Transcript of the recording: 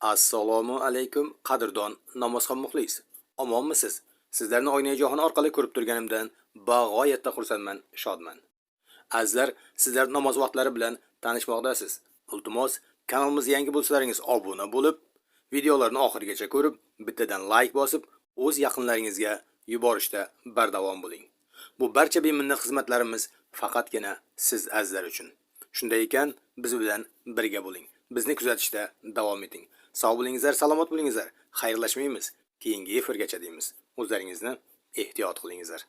Assalomu alaykum qadrdon namozxon muxlis. Omonmisiz? Sizlarni oynajohon orqali ko'rib turganimdan bag'oyatda xursandman, shodman. Azizlar, sizlar namoz vaqtlari bilan tanishmoqdasiz. Iltimos, kanalimizga yangi bo'lsalaringiz obuna bo'lib, videolarni oxirigacha ko'rib, bittadan like bosib, o'z yaqinlaringizga yuborishda bardavom bo'ling. Bu barcha beminnet xizmatlarimiz faqatgina siz azizlar uchun. Shunday ekan, biz bilan birga bo'ling. Bizni kuzatishda davom eting. Sog' bo'lingizlar, salomat bo'lingizlar. Xayrlashmaymiz. Keyingi efirgacha deymiz. O'zlaringizni ehtiyot qilingizlar.